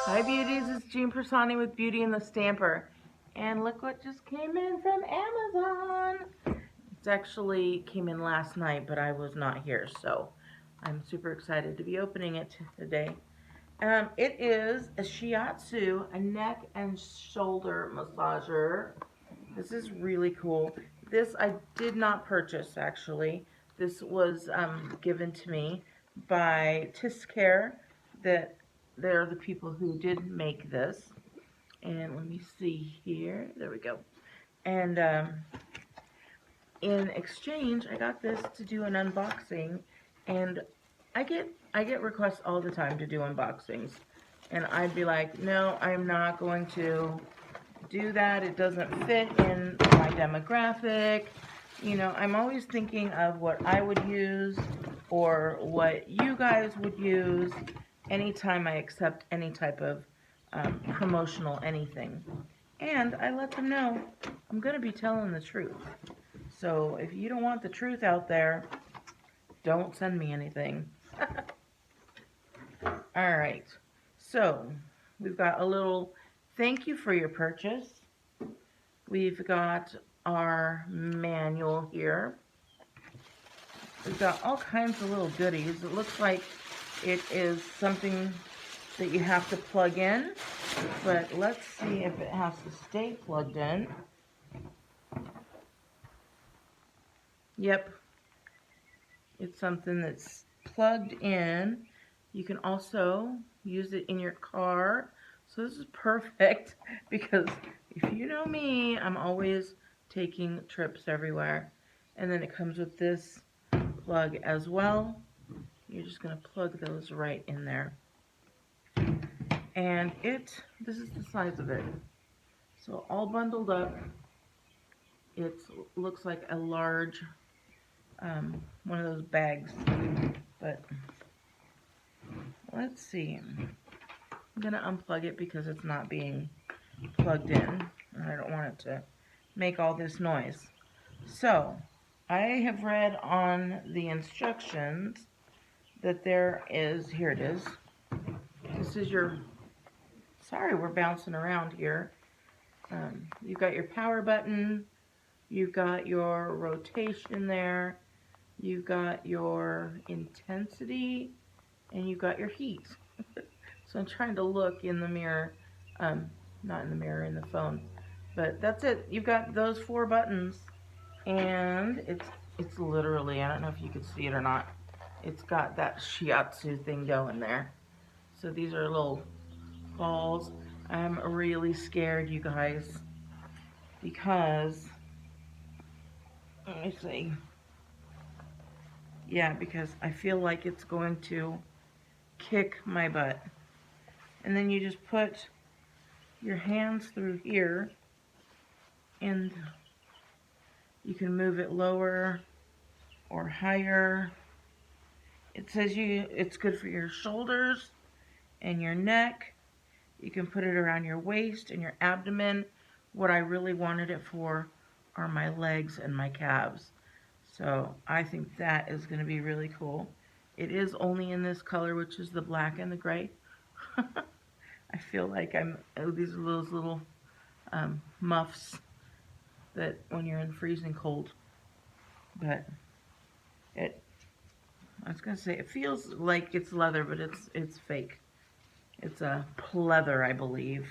Hi beauties, it's Jean Persani with Beauty and the Stamper. And look what just came in from Amazon. It actually came in last night, but I was not here, so I'm super excited to be opening it today. It is a Shiatsu, a neck and shoulder massager. This is really cool. This I did not purchase, actually. This was given to me by Tisscare. That they're the people who did make this. And let me see here. There we go. And in exchange, I got this to do an unboxing. And I get requests all the time to do unboxings. And I'd be like, no, I'm not going to do that. It doesn't fit in my demographic. You know, I'm always thinking of what I would use or what you guys would use anytime I accept any type of promotional anything. And I let them know I'm going to be telling the truth. So if you don't want the truth out there, don't send me anything. All right. So we've got a little thank you for your purchase. We've got our manual here. We've got all kinds of little goodies. It looks like it is something that you have to plug in, but let's see if it has to stay plugged in. Yep, it's something that's plugged in. You can also use it in your car. So this is perfect because if you know me, I'm always taking trips everywhere. And then it comes with this plug as well. You're just going to plug those right in there. And this is the size of it. So all bundled up, it looks like a large, one of those bags. But let's see. I'm going to unplug it because it's not being plugged in. And I don't want it to make all this noise. So, I have read on the instructions that there is, here it is. This is your, sorry we're bouncing around here. You've got your power button, you've got your rotation there, you've got your intensity, and you've got your heat. So I'm trying to look in the mirror, not in the mirror, in the phone. But that's it. You've got those 4 buttons, and it's literally, I don't know if you can see it or not, it's got that Shiatsu thing going there. So these are little balls. I'm really scared, you guys, because, let me see. Yeah, because I feel like it's going to kick my butt. And then you just put your hands through here, and you can move it lower or higher. It says it's good for your shoulders and your neck. You can put it around your waist and your abdomen. What I really wanted it for are my legs and my calves. So I think that is going to be really cool. It is only in this color, which is the black and the gray. I feel like these are those little muffs that when you're in freezing cold. But I was going to say, it feels like it's leather, but it's fake. It's a pleather, I believe.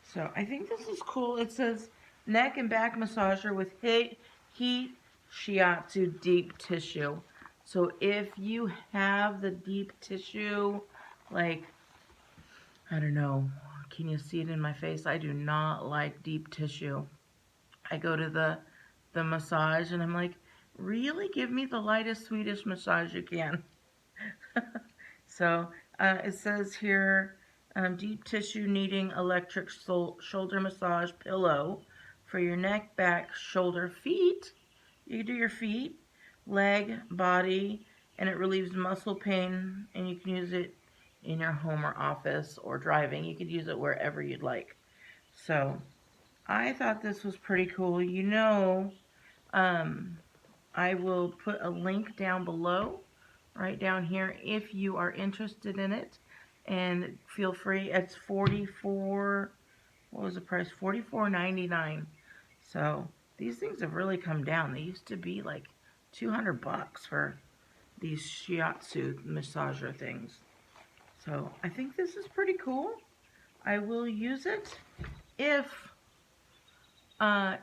So I think this is cool. It says neck and back massager with heat Shiatsu deep tissue. So if you have the deep tissue, like, I don't know, can you see it in my face? I do not like deep tissue. I go to the massage and I'm like, really? Give me the lightest, sweetest massage you can. So it says here, deep tissue needing electric shoulder massage pillow for your neck, back, shoulder, feet. You can do your feet, leg, body, and it relieves muscle pain, and you can use it in your home or office or driving. You could use it wherever you'd like. So I thought this was pretty cool. You know, I will put a link down below, right down here, if you are interested in it. and feel free. It's 44, what was the price? $44.99. So these things have really come down. They used to be like $200 for these Shiatsu massager things. So I think this is pretty cool. I will use it. If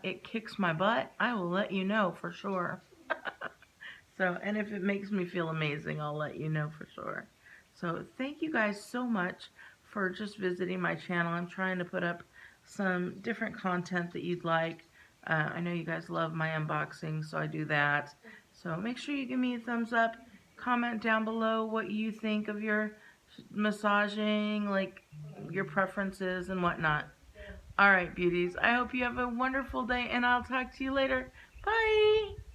it kicks my butt, I will let you know for sure. So, and if it makes me feel amazing, I'll let you know for sure. So thank you guys so much for just visiting my channel. I'm trying to put up some different content that you'd like. I know you guys love my unboxing, so I do that. So make sure you give me a thumbs up. Comment down below what you think of your massaging, like your preferences and whatnot. All right, beauties. I hope you have a wonderful day, and I'll talk to you later. Bye!